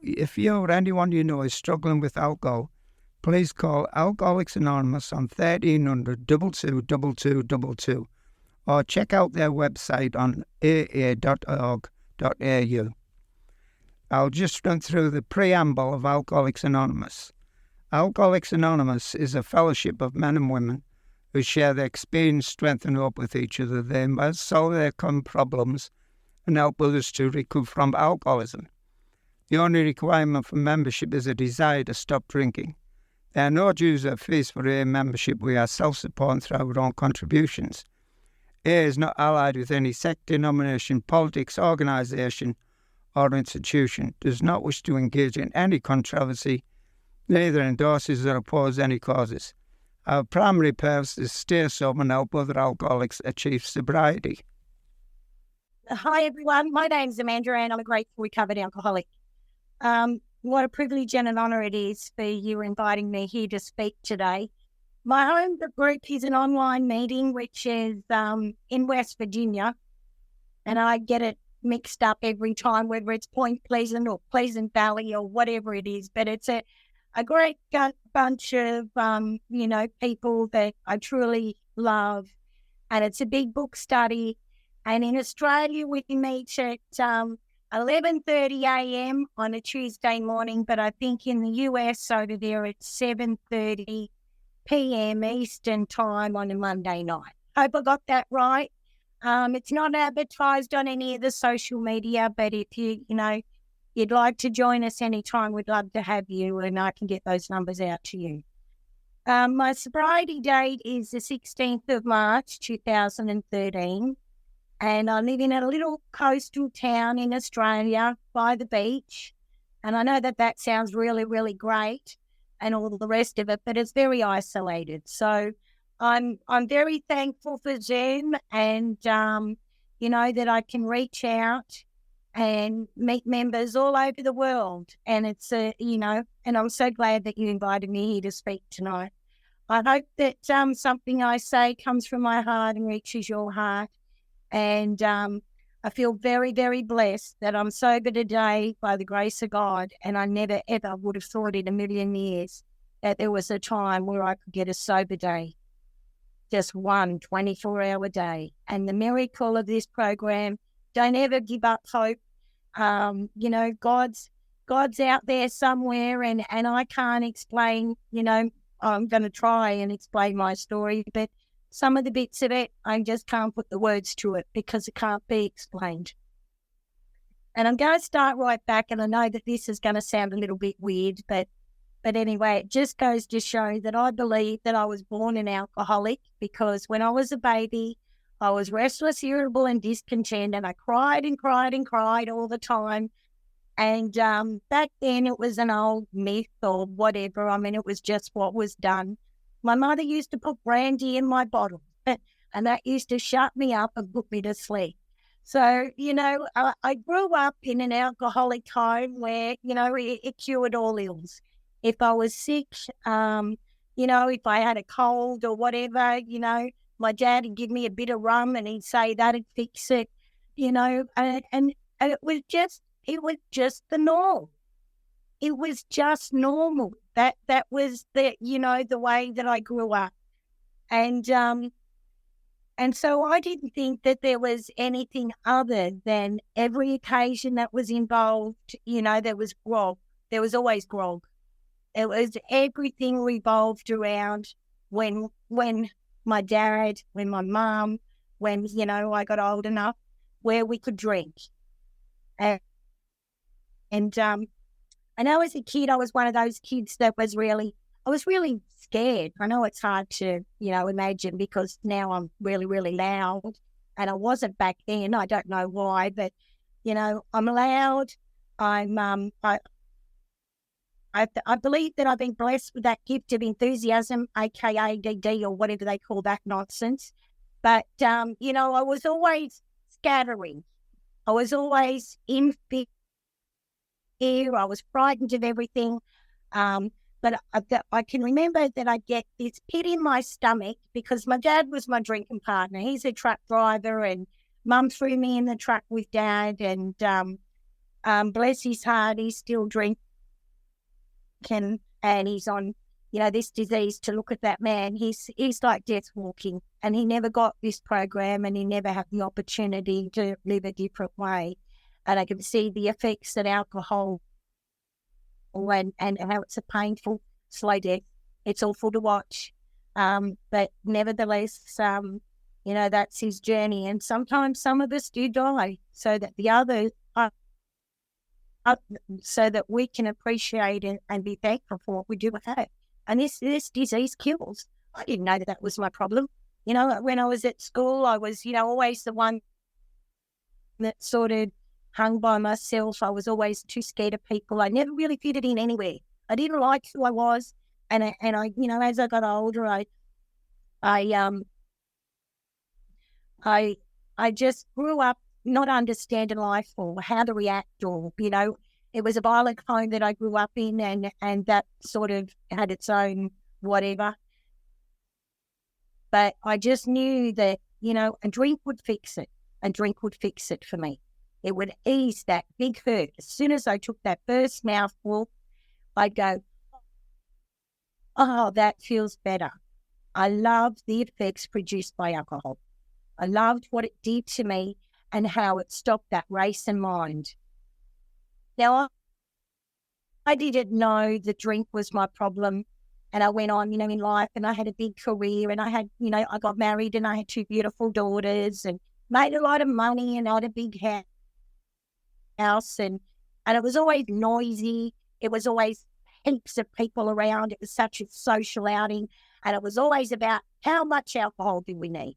if you or anyone you know is struggling with alcohol, please call Alcoholics Anonymous on 1300 222222 or check out their website on aa.org.au. I'll just run through the preamble of Alcoholics Anonymous. Alcoholics Anonymous is a fellowship of men and women who share their experience, strength and hope with each other. They must solve their common problems and help others to recover from alcoholism. The only requirement for membership is a desire to stop drinking. There are no dues or fees for AA membership. We are self-supporting through our own contributions. AA is not allied with any sect, denomination, politics, organisation or institution, does not wish to engage in any controversy, neither endorses or opposes any causes. Our primary purpose is to stay sober and help other alcoholics achieve sobriety. Hi everyone, my name's Amanda and I'm a grateful recovered alcoholic. What a privilege and an honour it is for you inviting me here to speak today. My home group is an online meeting which is in West Virginia, and I get it mixed up every time, whether it's Point Pleasant or Pleasant Valley or whatever it is, but it's a great bunch of, people that I truly love, and it's a big book study. And in Australia, we meet at 11:30 a.m. on a Tuesday morning, but I think in the US over there it's 7:30 p.m. Eastern time on a Monday night. Hope I got that right. It's not advertised on any of the social media, but if you'd like to join us anytime, we'd love to have you, and I can get those numbers out to you. My sobriety date is the 16th of March, 2013. And I live in a little coastal town in Australia by the beach. And I know that sounds really, really great and all the rest of it, but it's very isolated. So I'm very thankful for Zoom and, that I can reach out and meet members all over the world. And it's, and I'm so glad that you invited me here to speak tonight. I hope that something I say comes from my heart and reaches your heart. And I feel very, very blessed that I'm sober today by the grace of God. And I never, ever would have thought in a million years that there was a time where I could get a sober day, just one 24-hour day. And the miracle of this program, don't ever give up hope. God's out there somewhere, and I can't explain, I'm going to try and explain my story, but some of the bits of it, I just can't put the words to it because it can't be explained. And I'm going to start right back, and I know that this is going to sound a little bit weird, but anyway, it just goes to show that I believe that I was born an alcoholic, because when I was a baby, I was restless, irritable and discontent, and I cried and cried and cried all the time. And back then it was an old myth or whatever. I mean, it was just what was done. My mother used to put brandy in my bottle, and that used to shut me up and put me to sleep. So, I grew up in an alcoholic home where, it cured all ills. If I was sick, if I had a cold or whatever, my dad would give me a bit of rum and he'd say that'd fix it, and it was just the norm. It was just normal. That was the way that I grew up. And so I didn't think that there was anything other than every occasion that was involved, there was grog. There was always grog. It was everything revolved around when my dad, when my mum, when, I got old enough where we could drink. And I know as a kid, I was one of those kids that I was really scared. I know it's hard to, imagine, because now I'm really, really loud, and I wasn't back then. I don't know why, but, I'm loud. I believe that I've been blessed with that gift of enthusiasm, aka ADD, or whatever they call that nonsense. But, I was always scattering. I was always in fear. I was frightened of everything. But I can remember that I get this pit in my stomach because my dad was my drinking partner. He's a truck driver, and Mum threw me in the truck with Dad. And Bless his heart, he's still drinking and he's on, this disease. To look at that man, he's like death walking, and he never got this program and he never had the opportunity to live a different way. And I can see the effects that alcohol and how it's a painful, slow death. It's awful to watch. But nevertheless, that's his journey. And sometimes some of us do die so that the others, so that we can appreciate it and be thankful for what we do have. And this disease kills. I didn't know that was my problem. When I was at school, I was, always the one that sort of hung by myself. I was always too scared of people. I never really fitted in anywhere. I didn't like who I was. And I, as I got older, I just grew up not understanding life or how to react, or, it was a violent home that I grew up in, and that sort of had its own whatever. But I just knew that, a drink would fix it. A drink would fix it for me. It would ease that big hurt. As soon as I took that first mouthful, I'd go, oh, that feels better. I loved the effects produced by alcohol. I loved what it did to me and how it stopped that race in mind. Now, I didn't know the drink was my problem, and I went on, in life, and I had a big career, and I had, I got married, and I had 2 beautiful daughters, and made a lot of money, and I had a big house, and it was always noisy. It was always heaps of people around. It was such a social outing, and it was always about how much alcohol do we need.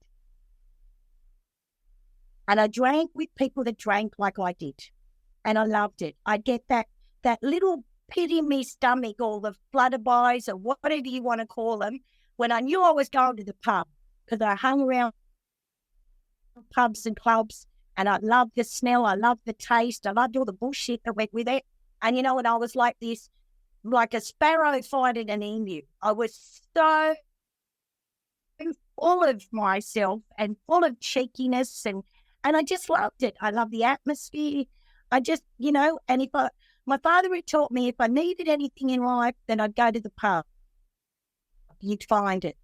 And I drank with people that drank like I did, and I loved it. I'd get that little pit in my stomach, or the flutterbies, or whatever you want to call them, when I knew I was going to the pub, because I hung around pubs and clubs, and I loved the smell, I loved the taste, I loved all the bullshit that went with it. And and I was like this, like a sparrow finding an emu. I was so full of myself and full of cheekiness, and I just loved it. I loved the atmosphere. I just, and my father had taught me, if I needed anything in life, then I'd go to the pub. You'd find it.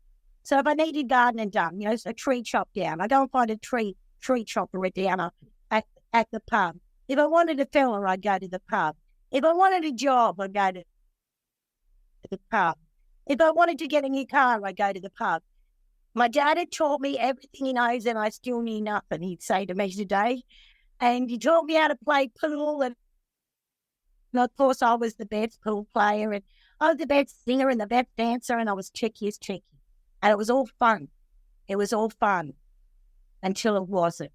So if I needed gardening done, a tree chopped down, I go and find a tree chopper down at the pub. If I wanted a fella, I'd go to the pub. If I wanted a job, I'd go to the pub. If I wanted to get a new car, I'd go to the pub. My dad had taught me everything he knows, and I still knew nothing, he'd say to me today. And he taught me how to play pool, and of course I was the best pool player, and I was the best singer and the best dancer, and I was cheeky as cheeky. And it was all fun. It was all fun until it wasn't.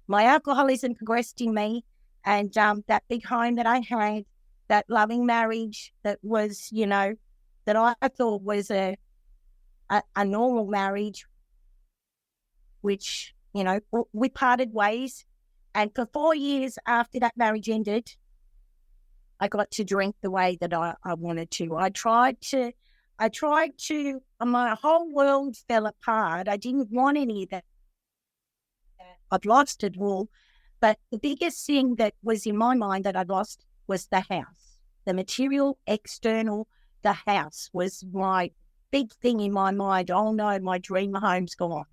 My alcoholism progressed in me, and that big home that I had, that loving marriage that was, that I thought was a normal marriage, which, we parted ways. And for 4 years after that marriage ended, I got to drink the way that I wanted to. I tried to, my whole world fell apart. I didn't want any of that. I'd lost it all. But the biggest thing that was in my mind that I'd lost was the house. The material, external, the house was my big thing in my mind. Oh no, my dream home's gone.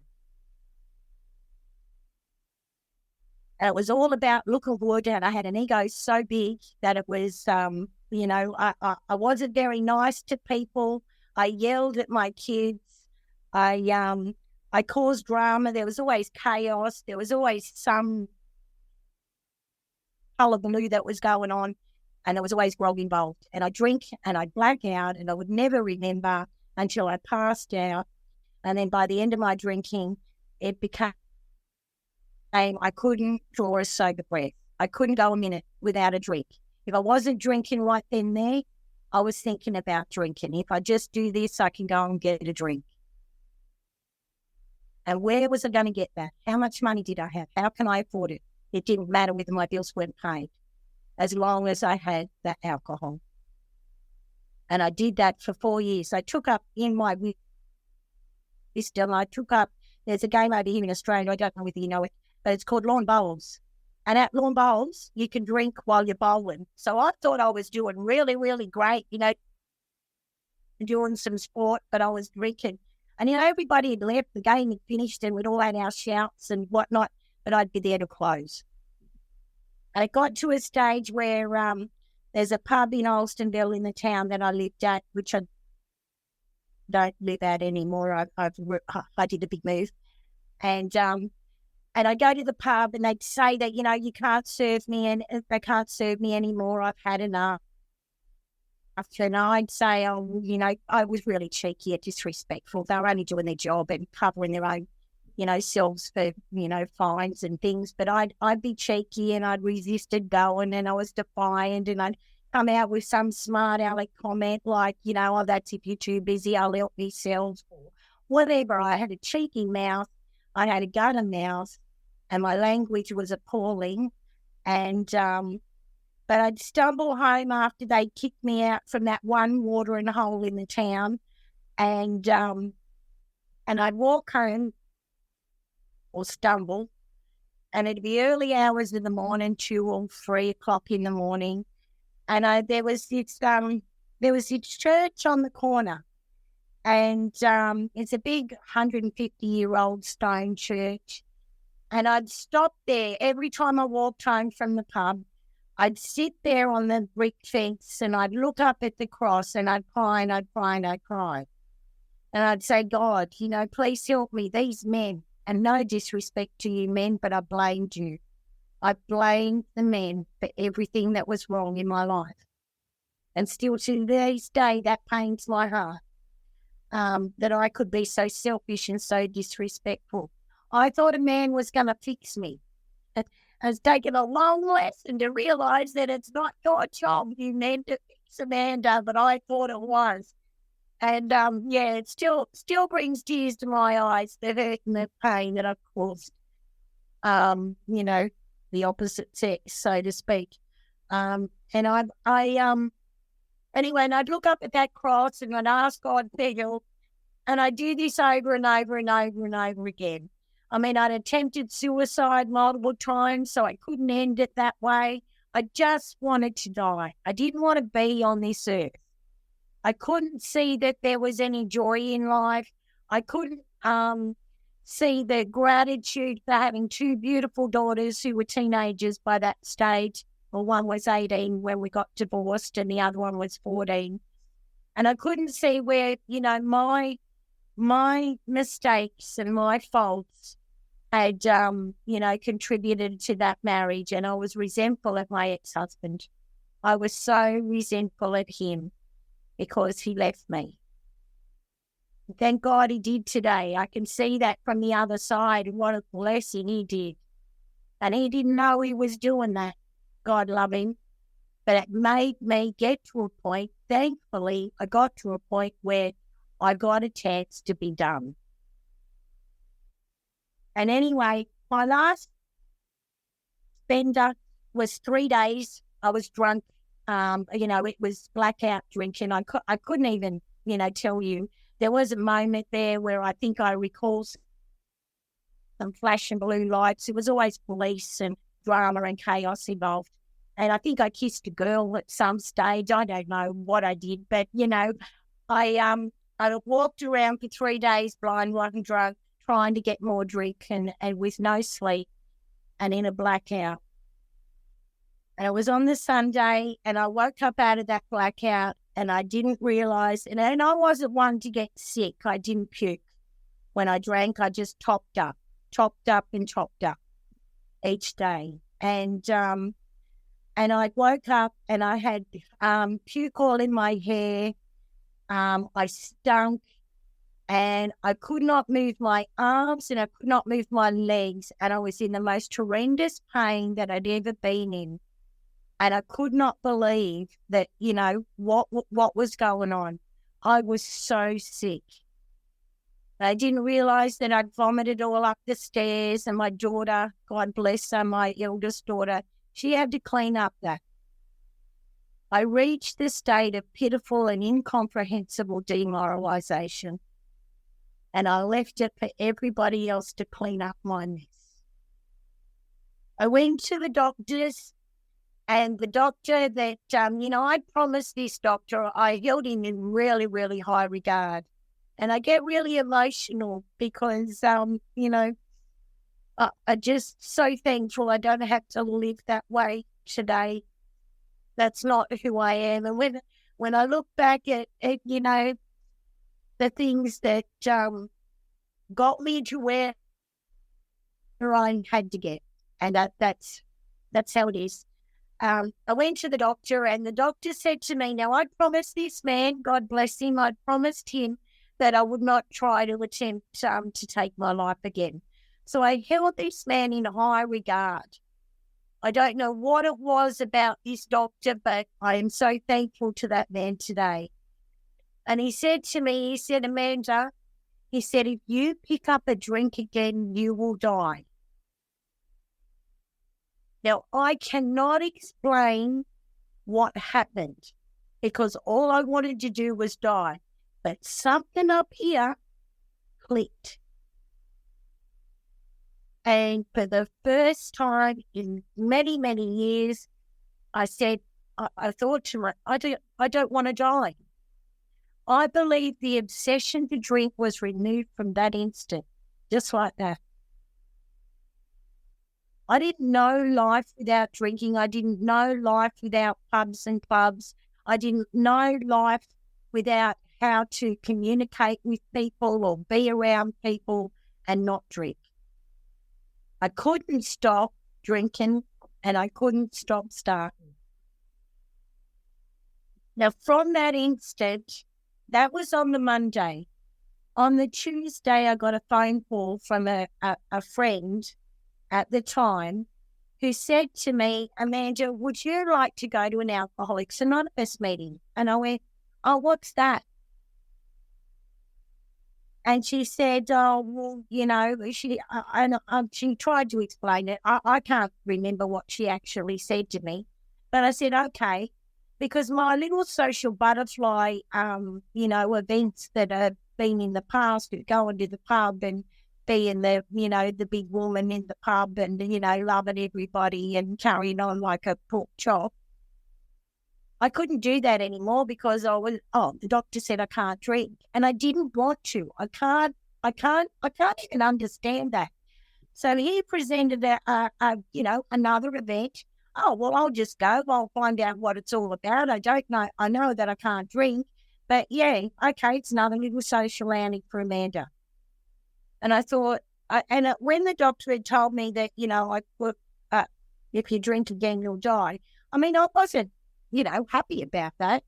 And it was all about look of wood, and I had an ego so big that it was, I wasn't very nice to people. I yelled at my kids. I caused drama. There was always chaos. There was always some hullabaloo that was going on, and there was always grog involved. And I'd drink and I'd black out, and I would never remember until I passed out. And then by the end of my drinking, it became, I couldn't draw a sober breath. I couldn't go a minute without a drink. If I wasn't drinking right then and there, I was thinking about drinking. If I just do this, I can go and get a drink. And where was I going to get that? How much money did I have? How can I afford it? It didn't matter whether my bills weren't paid, as long as I had that alcohol. And I did that for 4 years. I took up in my wisdom, there's a game over here in Australia, I don't know whether you know it, but it's called lawn bowls. And at lawn bowls, you can drink while you're bowling. So I thought I was doing really, really great, doing some sport, but I was drinking. And, everybody had left, the game had finished, and we'd all had our shouts and whatnot, but I'd be there to close. And it got to a stage where there's a pub in Alstonville in the town that I lived at, which I don't live at anymore. I did a big move. And I go to the pub and they'd say that, you can't serve me, and they can't serve me anymore. I've had enough. And I'd say, I was really cheeky and disrespectful. They were only doing their job and covering their own, selves for, fines and things. But I'd be cheeky and I'd resisted going, and I was defiant, and I'd come out with some smart aleck comment like, oh, that's if you're too busy, I'll help myself, or whatever. I had a cheeky mouth. I had a gutter mouth, and my language was appalling. And but I'd stumble home after they kicked me out from that one watering hole in the town, and I'd walk home or stumble, and it'd be early hours of the morning, 2 or 3 o'clock in the morning, and there was this church on the corner, and it's a big 150-year-old stone church, and I'd stop there every time I walked home from the pub. I'd sit there on the brick fence and I'd look up at the cross and I'd cry and I'd cry and I'd cry. And I'd say, God, please help me, these men. And no disrespect to you men, but I blamed you. I blamed the men for everything that was wrong in my life. And still to this day, that pains my heart, that I could be so selfish and so disrespectful. I thought a man was going to fix me. It's taken a long lesson to realise that it's not your job, you men, to fix Amanda, but I thought it was. And, it still brings tears to my eyes, the hurt and the pain that I've caused, the opposite sex, so to speak. And anyway, and I'd look up at that cross and I'd ask God for help, and I do this over and over and over and over again. I mean, I'd attempted suicide multiple times, so I couldn't end it that way. I just wanted to die. I didn't want to be on this earth. I couldn't see that there was any joy in life. I couldn't see the gratitude for having 2 beautiful daughters who were teenagers by that stage. Well, one was 18 when we got divorced and the other one was 14. And I couldn't see where, my mistakes and my faults had, contributed to that marriage. And I was resentful at my ex-husband. I was so resentful at him because he left me. Thank God he did today. I can see that from the other side, and what a blessing he did. And he didn't know he was doing that. God love him. But it made me get to a point, thankfully, I got to a point where I got a chance to be done. And anyway, my last bender was 3 days. I was drunk. It was blackout drinking. I couldn't even, tell you. There was a moment there where I think I recall some flashing blue lights. It was always police and drama and chaos involved. And I think I kissed a girl at some stage. I don't know what I did, but, I walked around for 3 days blind, wasn't drunk, trying to get more drink and with no sleep and in a blackout. And it was on the Sunday, and I woke up out of that blackout, and I didn't realise, and I wasn't one to get sick. I didn't puke. When I drank, I just topped up each day. And I woke up and I had puke all in my hair. I stunk, and I could not move my arms and I could not move my legs, and I was in the most horrendous pain that I'd ever been in. And I could not believe that, what was going on. I was so sick. I didn't realise that I'd vomited all up the stairs, and my daughter, God bless her, my eldest daughter, she had to clean up that. I reached the state of pitiful and incomprehensible demoralisation, and I left it for everybody else to clean up my mess. I went to the doctors, and the doctor that, I promised this doctor, I held him in really, really high regard. And I get really emotional because, I'm just so thankful I don't have to live that way today. That's not who I am. And when I look back at the things that got me to where I had to get, and that's how it is. I went to the doctor, and the doctor said to me, now I promised this man, God bless him, I promised him that I would not try to attempt to take my life again. So I held this man in high regard. I don't know what it was about this doctor, but I am so thankful to that man today. And he said to me, he said, Amanda, he said, if you pick up a drink again, you will die. Now, I cannot explain what happened because all I wanted to do was die. But something up here clicked. And for the first time in many, many years, I said, I thought to myself, I don't want to die. I believe the obsession to drink was removed from that instant, just like that. I didn't know life without drinking. I didn't know life without pubs and clubs. I didn't know life without how to communicate with people or be around people and not drink. I couldn't stop drinking and I couldn't stop starting. Now, from that instant, that was on the Monday. On the Tuesday, I got a phone call from a friend at the time who said to me, Amanda, would you like to go to an Alcoholics Anonymous meeting? And I went, oh, what's that? And she said, oh, well, she tried to explain it. I can't remember what she actually said to me. But I said, okay, because my little social butterfly, events that have been in the past, going to the pub and being the big woman in the pub and, loving everybody and carrying on like a pork chop. I couldn't do that anymore because the doctor said I can't drink and I didn't want to. I can't even understand that. So he presented another event. Oh, well, I'll just go. I'll find out what it's all about. I don't know. I know that I can't drink, but yeah, okay, it's another little social outing for Amanda. And I thought, when the doctor had told me that, if you drink again, you'll die. I mean, I wasn't, happy about that.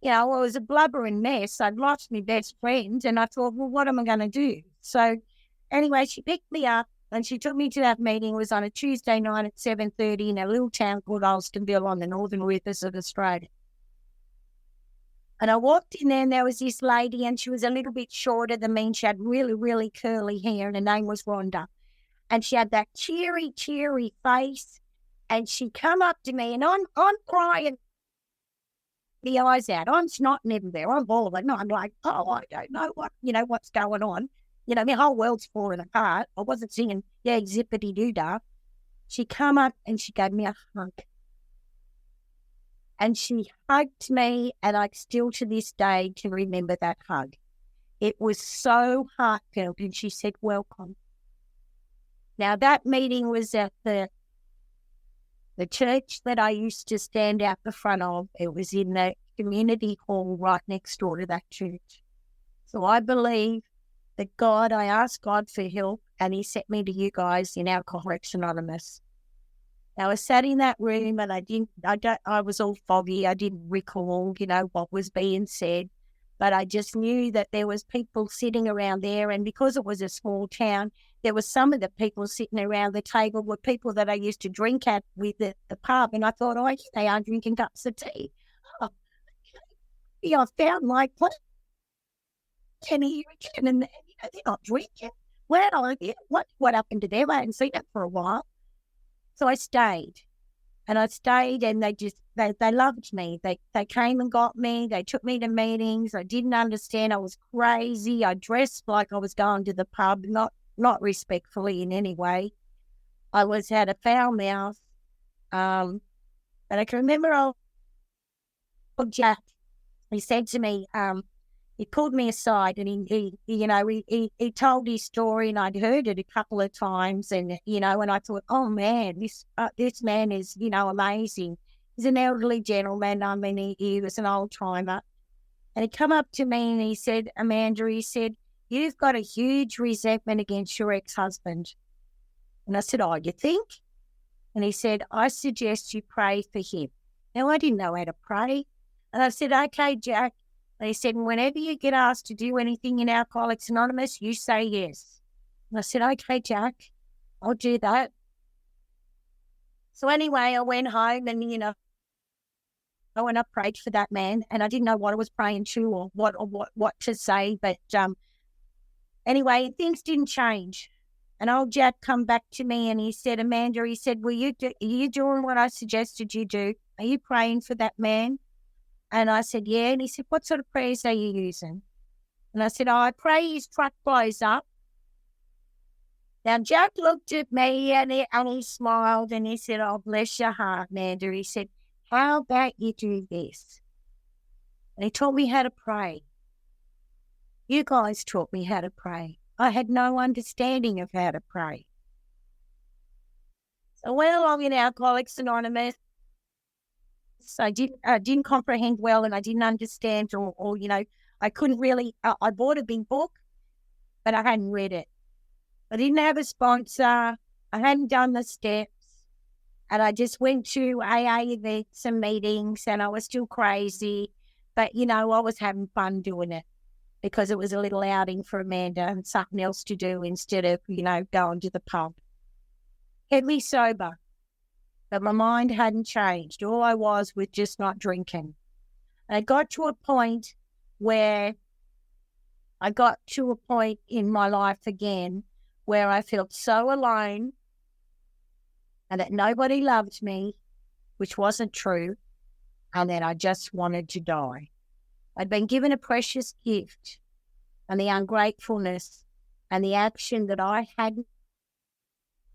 It was a blubbering mess. I'd lost my best friend and I thought, well, what am I going to do? So anyway, she picked me up and she took me to that meeting. It was on a Tuesday night at 7:30 in a little town called Alstonville on the northern rivers of Australia. And I walked in there and there was this lady and she was a little bit shorter than me and she had really, really curly hair and her name was Rhonda. And she had that cheery, cheery face. And she come up to me and I'm crying the eyes out. I'm snotting everywhere. I'm bawling. No, I'm like, oh, I don't know what's going on. My whole world's falling apart. I wasn't singing, zippity-doo-dah. She come up and she gave me a hug. And she hugged me and I still to this day can remember that hug. It was so heartfelt and she said, welcome. Now that meeting was at the church that I used to stand out the front of. It was in the community hall right next door to that church. So I believe that I asked God for help and he sent me to you guys in Alcoholics Anonymous. Now I sat in that room and I was all foggy. I didn't recall, what was being said, but I just knew that there was people sitting around there. And because it was a small town, there were some of the people sitting around the table were people that I used to drink at with the pub. And I thought, oh, they are drinking cups of tea. Oh, I found like, what? And they're not drinking. Well, what happened to them? I hadn't seen it for a while. So I stayed. And they loved me. They came and got me. They took me to meetings. I didn't understand. I was crazy. I dressed like I was going to the pub, not respectfully in any way. I had a foul mouth. And I can remember old Jack, he said to me, he pulled me aside and he told his story, and I'd heard it a couple of times, and and I thought, oh man, this man is amazing. He's an elderly gentleman. I mean, he was an old timer, and he come up to me and he said, Amanda, he said, you've got a huge resentment against your ex-husband. And I said, oh, you think? And he said, I suggest you pray for him. Now, I didn't know how to pray. And I said, okay, Jack. And he said, whenever you get asked to do anything in Alcoholics Anonymous, you say yes. And I said, okay, Jack, I'll do that. So anyway, I went home and, I went up, prayed for that man, and I didn't know what I was praying to or what to say. But anyway, things didn't change. And old Jack come back to me and he said, Amanda, he said, are you doing what I suggested you do? Are you praying for that man? And I said, yeah. And he said, what sort of prayers are you using? And I said, oh, I pray his truck blows up. Now, Jack looked at me and he smiled and he said, oh, bless your heart, Amanda. He said, how about you do this? And he taught me how to pray. You guys taught me how to pray. I had no understanding of how to pray. So I went along in Alcoholics Anonymous. I didn't comprehend well, and I didn't understand, or I couldn't really. I bought a big book, but I hadn't read it. I didn't have a sponsor. I hadn't done the steps, and I just went to AA events and meetings, and I was still crazy, but I was having fun doing it because it was a little outing for Amanda and something else to do instead of going to the pub. Kept me sober. But my mind hadn't changed. All I was just not drinking. And I got to a point in my life again where I felt so alone and that nobody loved me, which wasn't true, and that I just wanted to die. I'd been given a precious gift, and the ungratefulness and the action that I had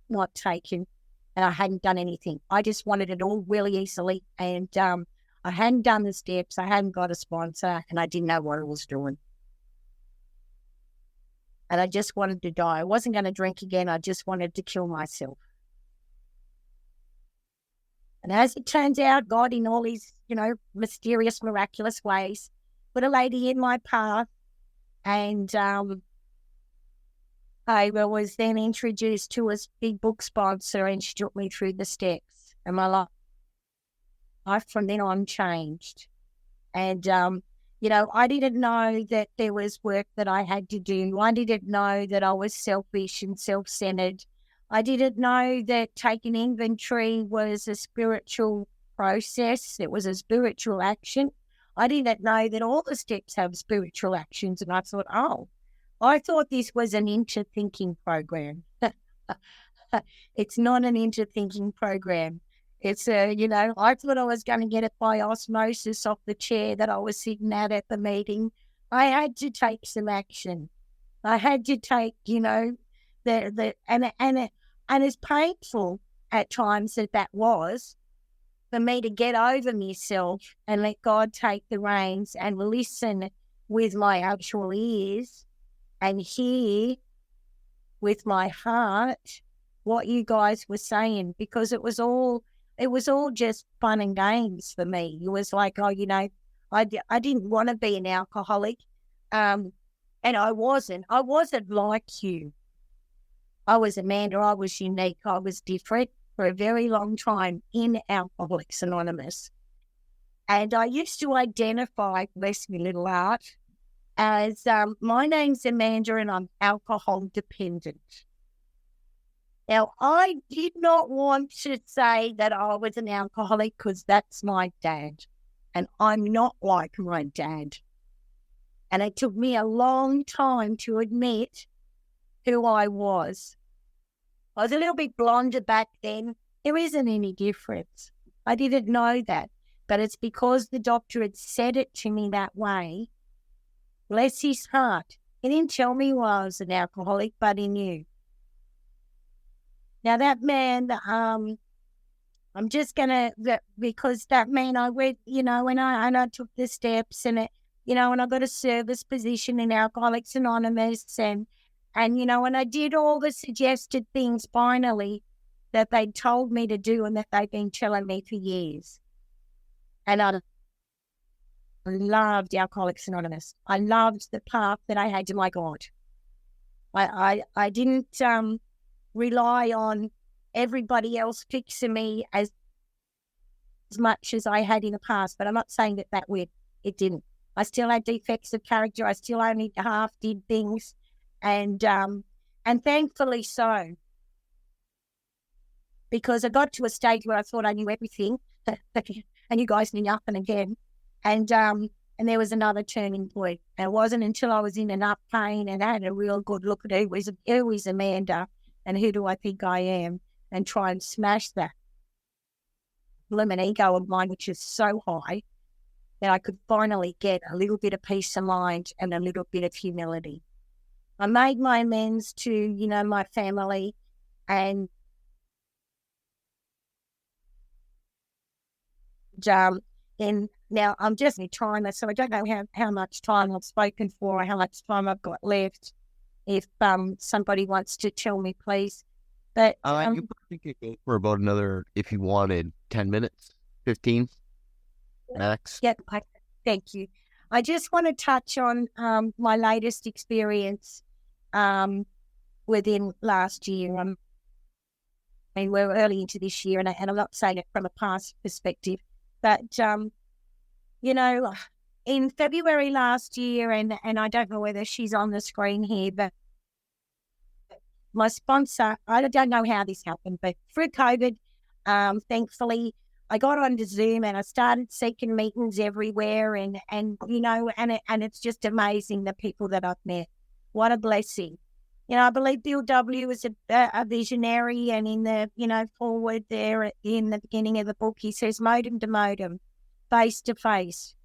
not taken, and I hadn't done anything. I just wanted it all really easily. And I hadn't done the steps. I hadn't got a sponsor, and I didn't know what I was doing. And I just wanted to die. I wasn't going to drink again. I just wanted to kill myself. And as it turns out, God, in all his, mysterious, miraculous ways, put a lady in my path. And I was then introduced to a big book sponsor, and she took me through the steps, and my life from then on changed. And, I didn't know that there was work that I had to do. I didn't know that I was selfish and self-centered. I didn't know that taking inventory was a spiritual process. It was a spiritual action. I didn't know that all the steps have spiritual actions. And I thought, I thought this was an interthinking program. It's not an interthinking program. It's I thought I was going to get it by osmosis off the chair that I was sitting at the meeting. I had to take some action. I had to take, and it's painful at times that was for me to get over myself and let God take the reins and listen with my actual ears and hear with my heart what you guys were saying, because it was all just fun and games for me. It was like, I didn't want to be an alcoholic, and I wasn't like you. I was Amanda. I was unique. I was different for a very long time in Alcoholics Anonymous. And I used to identify, bless me little heart, as my name's Amanda and I'm alcohol dependent. Now, I did not want to say that I was an alcoholic because that's my dad, and I'm not like my dad. And it took me a long time to admit who I was. I was a little bit blonder back then. There isn't any difference. I didn't know that, but it's because the doctor had said it to me that way. Bless his heart. He didn't tell me I was an alcoholic, but he knew. Now that man, I'm just gonna because that man, I went, and I took the steps, and and I got a service position in Alcoholics Anonymous, and and I did all the suggested things finally that they told me to do and that they've been telling me for years. And I loved Alcoholics Anonymous. I loved the path that I had to my God. I didn't rely on everybody else fixing me as much as I had in the past, but I'm not saying that it didn't. I still had defects of character. I still only half did things, and thankfully so, because I got to a stage where I thought I knew everything, and you guys knew nothing again, and there was another turning point. And it wasn't until I was in enough pain and had a real good look at who is Amanda and who do I think I am, and try and smash that limit ego of mine, which is so high, that I could finally get a little bit of peace of mind and a little bit of humility. I made my amends to, my family, and now I'm just in time, so I don't know how much time I've spoken for or how much time I've got left. If somebody wants to tell me, please. But you could go for about another, if you wanted, 10 minutes, 15 max. Yeah, thank you. I just want to touch on my latest experience within last year. I mean, we're early into this year, and I'm not saying it from a past perspective, but in February last year, and I don't know whether she's on the screen here, but my sponsor, I don't know how this happened, but through COVID, thankfully, I got onto Zoom and I started seeking meetings everywhere, and it's just amazing the people that I've met. What a blessing. I believe Bill W. is a visionary, and in the, forward there in the beginning of the book, he says modem to modem, face to face,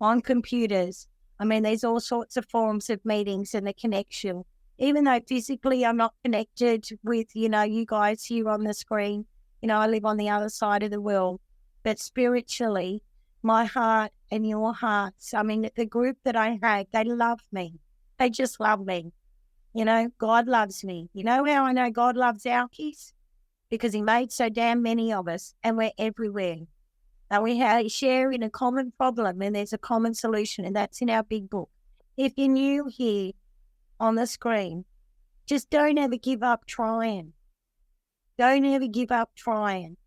on computers. I mean, there's all sorts of forms of meetings and the connection. Even though physically I'm not connected with, you guys here on the screen, I live on the other side of the world, but spiritually, my heart and your hearts, I mean, the group that I had, they love me. They just love me. God loves me. You know how I know God loves Alkies? Because he made so damn many of us, and we're everywhere. And we share in a common problem, and there's a common solution, and that's in our big book. If you're new here on the screen, just don't ever give up trying. Don't ever give up trying.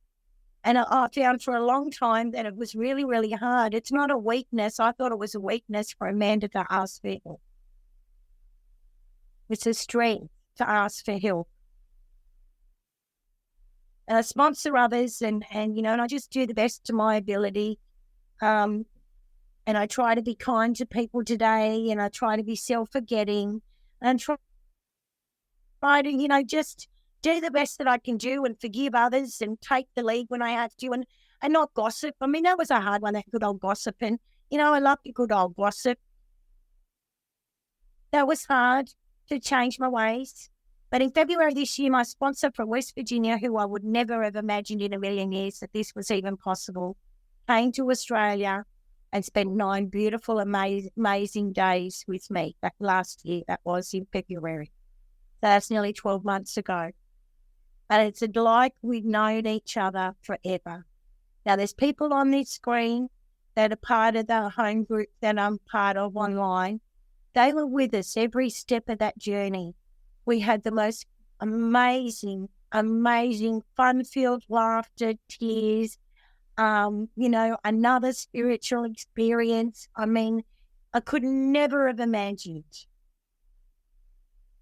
And I found for a long time that it was really, really hard. It's not a weakness. I thought it was a weakness for Amanda to ask for help. It's a strength to ask for help. And I sponsor others, and I just do the best to my ability. And I try to be kind to people today, and I try to be self-forgetting, and try to, just do the best that I can do and forgive others and take the lead when I have to, and not gossip. I mean, that was a hard one, that good old gossip. And, I love the good old gossip. That was hard to change my ways. But in February this year, my sponsor from West Virginia, who I would never have imagined in a million years that this was even possible, came to Australia and spent 9 beautiful, amazing days with me that last year. That was in February. So that's nearly 12 months ago. And it's like we've known each other forever. Now, there's people on this screen that are part of the home group that I'm part of online. They were with us every step of that journey. We had the most amazing, fun-filled laughter, tears, another spiritual experience. I mean, I could never have imagined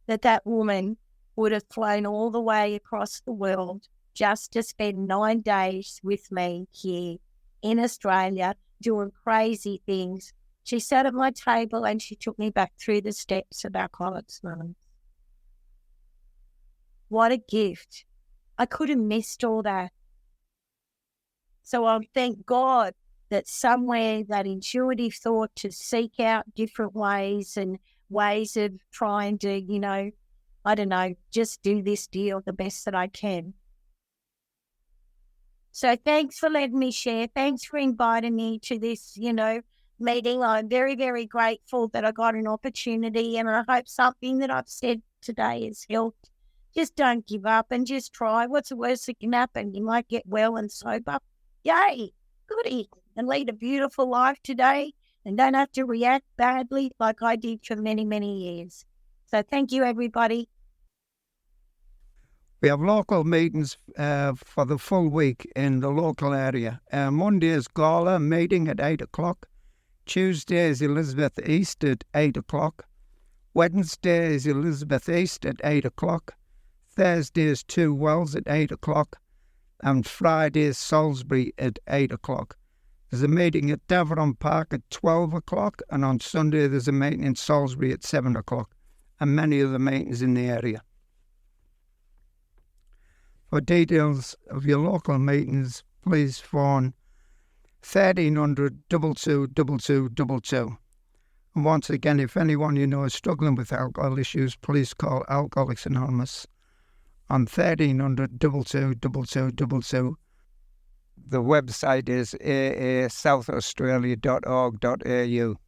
that woman would have flown all the way across the world just to spend 9 days with me here in Australia doing crazy things. She sat at my table and she took me back through the steps of Alcoholics Anonymous. What a gift. I could have missed all that. So I thank God that somewhere that intuitive thought to seek out different ways and ways of trying to, I don't know, just do this deal the best that I can. So thanks for letting me share. Thanks for inviting me to this, meeting. I'm very, very grateful that I got an opportunity, and I hope something that I've said today has helped. Just don't give up and just try. What's the worst that can happen? You might get well and sober. Yay, goody. And lead a beautiful life today and don't have to react badly like I did for many, many years. So thank you, everybody. We have local meetings for the full week in the local area. Monday is Gala meeting at 8 o'clock. Tuesday is Elizabeth East at 8 o'clock. Wednesday is Elizabeth East at 8 o'clock. Thursday is Two Wells at 8 o'clock. And Friday is Salisbury at 8 o'clock. There's a meeting at Daveron Park at 12 o'clock. And on Sunday there's a meeting in Salisbury at 7 o'clock. And many other meetings in the area. For details of your local meetings, please phone 1300 22 2222. And once again, if anyone you know is struggling with alcohol issues, please call Alcoholics Anonymous on 1300 22 2222. The website is aaSouthAustralia.org.au.